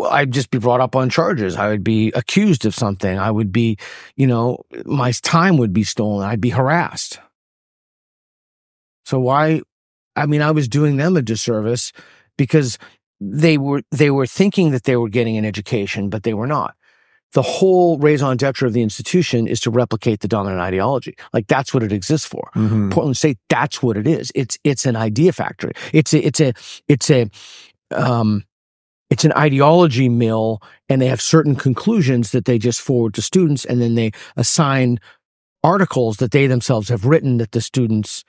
I'd just be brought up on charges. I would be accused of something. I would be, my time would be stolen. I'd be harassed. So why? I was doing them a disservice because they were thinking that they were getting an education, but they were not. The whole raison d'etre of the institution is to replicate the dominant ideology. Like, that's what it exists for. Mm-hmm. Portland State, that's what it is. It's an idea factory. It's an ideology mill, and they have certain conclusions that they just forward to students, and then they assign articles that they themselves have written that the students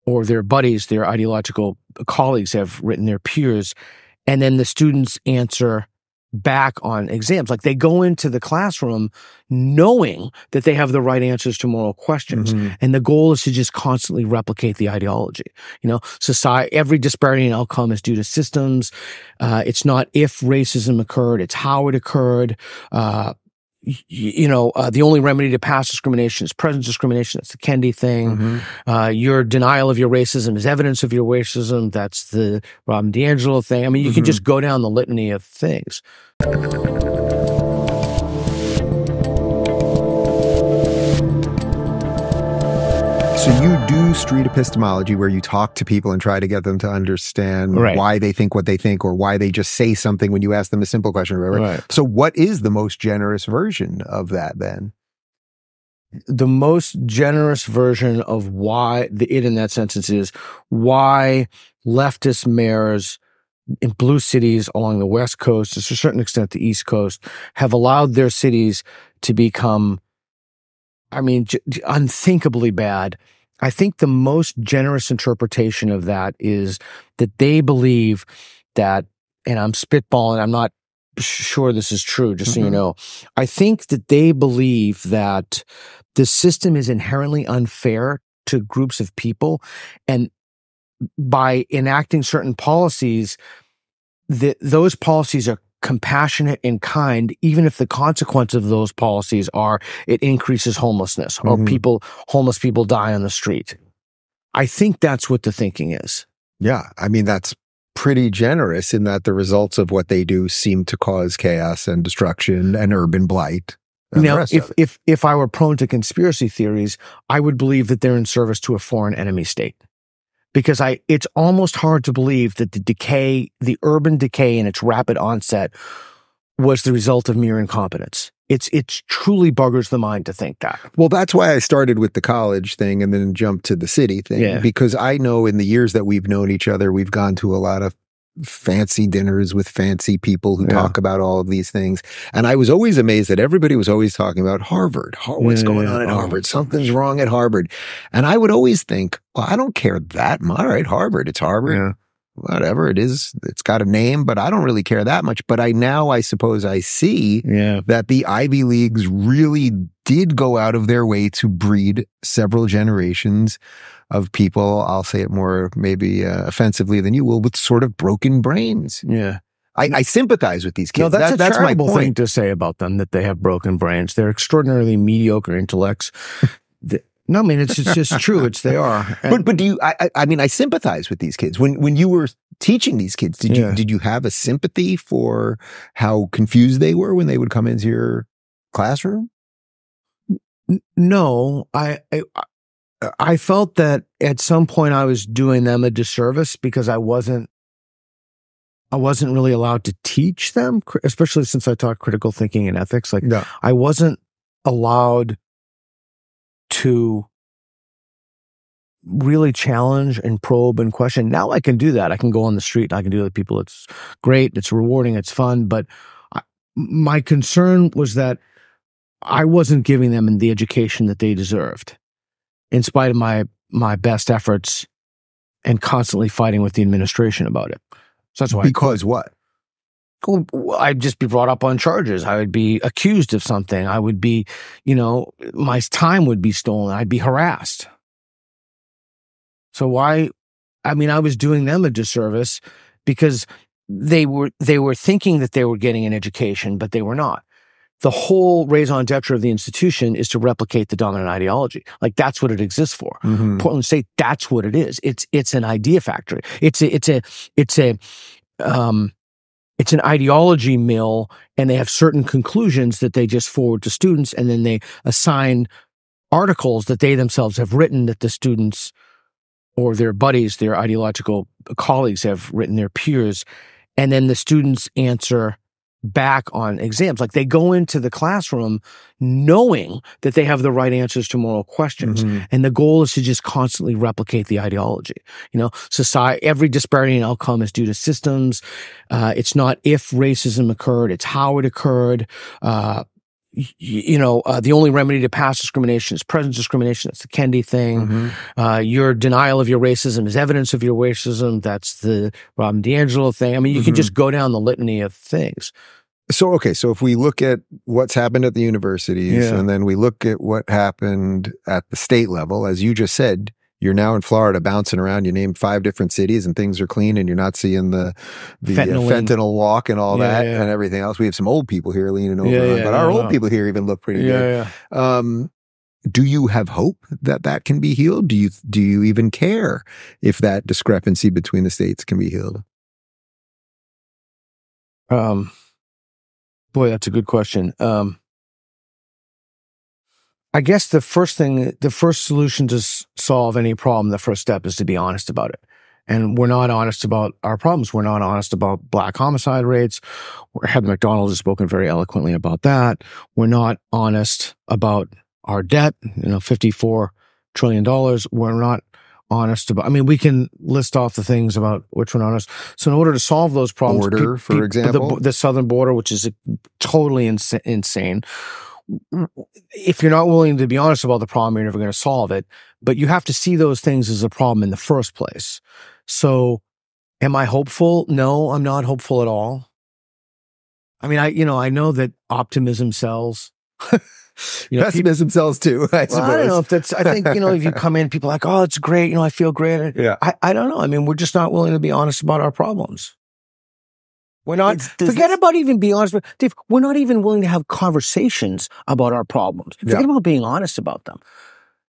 or their buddies, their ideological colleagues have written, their peers, and then the students answer back on exams. Like, they go into the classroom knowing that they have the right answers to moral questions. Mm-hmm. And the goal is to just constantly replicate the ideology. Society, every disparity in outcome is due to systems. It's not if racism occurred, it's how it occurred. The only remedy to past discrimination is present discrimination. That's the Kendi thing. Mm-hmm. Your denial of your racism is evidence of your racism. That's the Robin DiAngelo thing. You can just go down the litany of things. So you do street epistemology where you talk to people and try to get them to understand why they think what they think, or why they just say something when you ask them a simple question. Right? So what is the most generous version of that then? The most generous version of why it in that sentence is why leftist mayors in blue cities along the West Coast, to a certain extent the East Coast, have allowed their cities to become, unthinkably bad. I think the most generous interpretation of that is that they believe that, and I'm spitballing, I'm not sure this is true, just so you know, I think that they believe that the system is inherently unfair to groups of people, and by enacting certain policies, those policies are compassionate and kind, even if the consequence of those policies are it increases homelessness or homeless people die on the street. I think that's what the thinking is. Yeah. That's pretty generous in that the results of what they do seem to cause chaos and destruction and urban blight. Now, if I were prone to conspiracy theories, I would believe that they're in service to a foreign enemy state. Because it's almost hard to believe that the urban decay in its rapid onset was the result of mere incompetence. It's truly buggers the mind to think that. Well, that's why I started with the college thing and then jumped to the city thing. Because I know in the years that we've known each other, we've gone to a lot of fancy dinners with fancy people who talk about all of these things. And I was always amazed that everybody was always talking about Harvard. What's going on at Harvard? Something's wrong at Harvard. And I would always think, well, I don't care that much. All right, Harvard, it's Harvard. Yeah. Whatever it is, it's got a name, but I don't really care that much. But I suppose I see that the Ivy Leagues really did go out of their way to breed several generations of people, I'll say it more maybe offensively than you will, with sort of broken brains. Yeah. I sympathize with these kids. No, that's that's a terrible my point. thing to say about them, that they have broken brains. They're extraordinarily mediocre intellects. No, it's just true. They are. But do you? I sympathize with these kids. When you were teaching these kids, did you have a sympathy for how confused they were when they would come into your classroom? No, I felt that at some point I was doing them a disservice because I wasn't really allowed to teach them, especially since I taught critical thinking and ethics. I wasn't allowed to really challenge and probe and question. Now I can do that. I can go on the street. I can do it with people. It's great. It's rewarding. It's fun. But my concern was that I wasn't giving them the education that they deserved, in spite of my best efforts and constantly fighting with the administration about it. So that's why. Because what? I'd just be brought up on charges. I would be accused of something. I would be, my time would be stolen. I'd be harassed. So why? I was doing them a disservice because they were thinking that they were getting an education, but they were not. The whole raison d'etre of the institution is to replicate the dominant ideology. Like, that's what it exists for. Portland State, that's what it is. It's an idea factory. It's it's an ideology mill, and they have certain conclusions that they just forward to students, and then they assign articles that they themselves have written that the students or their buddies, their ideological colleagues have written, their peers, and then the students answer back on exams. Like, they go into the classroom knowing that they have the right answers to moral questions. And the goal is to just constantly replicate the ideology. You know, society, every disparity in outcome is due to systems. It's not if racism occurred, it's how it occurred. The only remedy to past discrimination is present discrimination. That's the Kendi thing. Your denial of your racism is evidence of your racism. That's the Robin DiAngelo thing. I mean, you can just go down the litany of things. So, okay, so if we look at what's happened at the universities and then we look at what happened at the state level, as you just said, you're now in Florida bouncing around. You named 5 different cities and things are clean and you're not seeing the fentanyl walk and all that and everything else. We have some old people here leaning over, but our old people here even look pretty good. Do you have hope that that can be healed? Do you even care if that discrepancy between the states can be healed? Boy, that's a good question. I guess the first solution to solve any problem, the first step is to be honest about it. And we're not honest about our problems. We're not honest about Black homicide rates. Heather McDonald has spoken very eloquently about that. We're not honest about our debt, $54 trillion. We're not honest about, I mean, we can list off the things about which we're not honest. So in order to solve those problems, border, for example, the southern border, which is totally insane. If you're not willing to be honest about the problem, you're never going to solve it. But you have to see those things as a problem in the first place. So am I hopeful? No, I'm not hopeful at all. I mean, I know that optimism sells. Pessimism sells too, I suppose. Well, I don't know if that's, I think, if you come in, people are like, oh, it's great. I feel great. Yeah. I don't know. I mean, we're just not willing to be honest about our problems. We're not, forget about even being honest, Dave, we're not even willing to have conversations about our problems. Forget about being honest about them.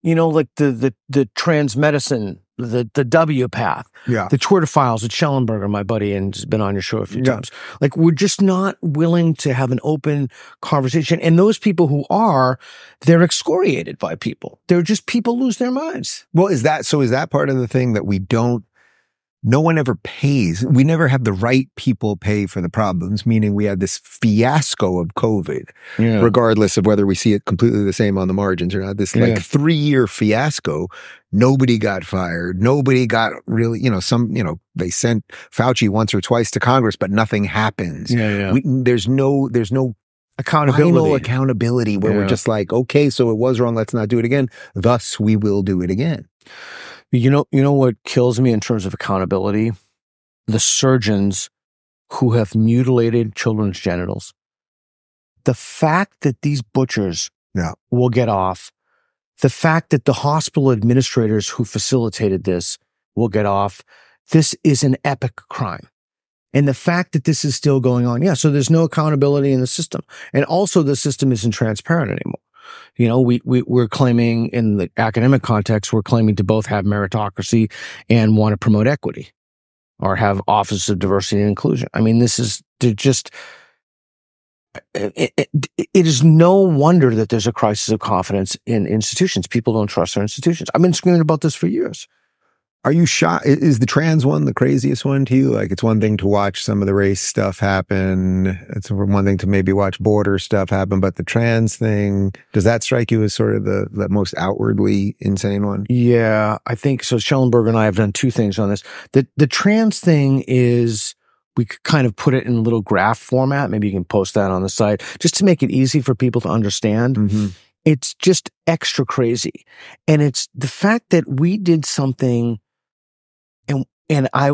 Like the trans medicine, the W path, the Twitter files with Schellenberger, my buddy, and has been on your show a few times. Like, we're just not willing to have an open conversation. And those people who are, they're excoriated by people. They're just, people lose their minds. Well, is that part of the thing that no one ever pays? We never have the right people pay for the problems, meaning we had this fiasco of COVID, regardless of whether we see it completely the same on the margins or not. This 3-year fiasco. Nobody got fired. Nobody got really, they sent Fauci once or twice to Congress, but nothing happens. There's no accountability where we're just like, okay, so it was wrong. Let's not do it again. Thus, we will do it again. You know what kills me in terms of accountability? The surgeons who have mutilated children's genitals. The fact that these butchers will get off, the fact that the hospital administrators who facilitated this will get off, this is an epic crime. And the fact that this is still going on, so there's no accountability in the system. And also the system isn't transparent anymore. We're claiming, in the academic context, we're claiming to both have meritocracy and want to promote equity or have offices of diversity and inclusion. I mean, it is no wonder that there's a crisis of confidence in institutions. People don't trust their institutions. I've been screaming about this for years. Are you shocked? Is the trans one the craziest one to you? Like, it's one thing to watch some of the race stuff happen. It's one thing to maybe watch border stuff happen, but the trans thing, does that strike you as sort of the most outwardly insane one? Yeah, I think so. Schellenberger and I have done 2 things on this. The trans thing is, we could kind of put it in a little graph format. Maybe you can post that on the site just to make it easy for people to understand. It's just extra crazy. And it's the fact that we did something. And I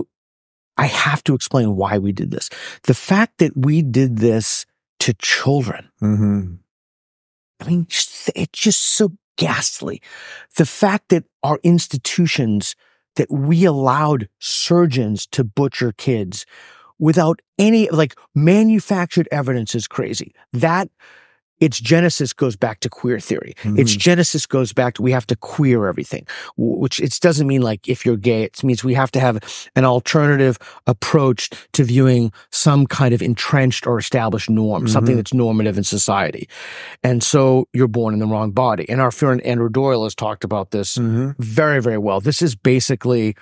have to explain why we did this. The fact that we did this to children. I mean, it's just so ghastly. The fact that our institutions, that we allowed surgeons to butcher kids without any, manufactured evidence is crazy. That its genesis goes back to queer theory. Its genesis goes back to we have to queer everything, which it doesn't mean like if you're gay. It means we have to have an alternative approach to viewing some kind of entrenched or established norm, something that's normative in society. And so you're born in the wrong body. And our friend Andrew Doyle has talked about this very, very well. This is basically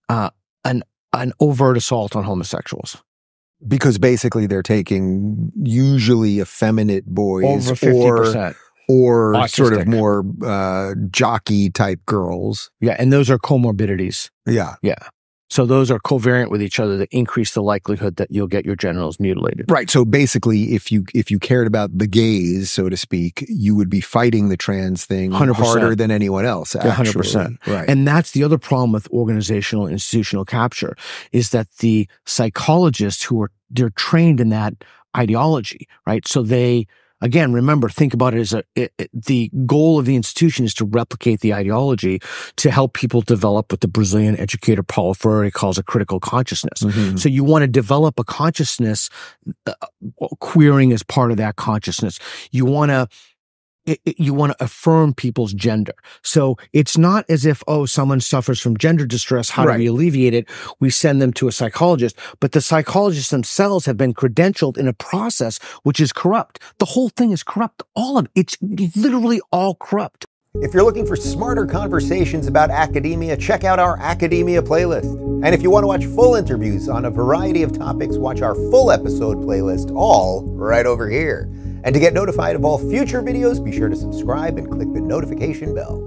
an overt assault on homosexuals. Because basically they're taking usually effeminate boys over 50%. Or autistic. Sort of more jockey type girls. Yeah, and those are comorbidities. Yeah. Yeah. So those are covariant with each other that increase the likelihood that you'll get your genitals mutilated. Right. So basically, if you cared about the gays, so to speak, you would be fighting the trans thing 100%. Harder than anyone else, actually. 100%. Right. And that's the other problem with organizational and institutional capture, is that the psychologists they're trained in that ideology, right? So they, again, remember, think about it as the goal of the institution is to replicate the ideology to help people develop what the Brazilian educator Paulo Freire calls a critical consciousness. So you want to develop a consciousness, queering is part of that consciousness. You want to affirm people's gender. So it's not as if, someone suffers from gender distress. How do we alleviate it? We send them to a psychologist. But the psychologists themselves have been credentialed in a process which is corrupt. The whole thing is corrupt. All of it. It's literally all corrupt. If you're looking for smarter conversations about academia, check out our Academia playlist. And if you want to watch full interviews on a variety of topics, watch our full episode playlist, all right over here. And to get notified of all future videos, be sure to subscribe and click the notification bell.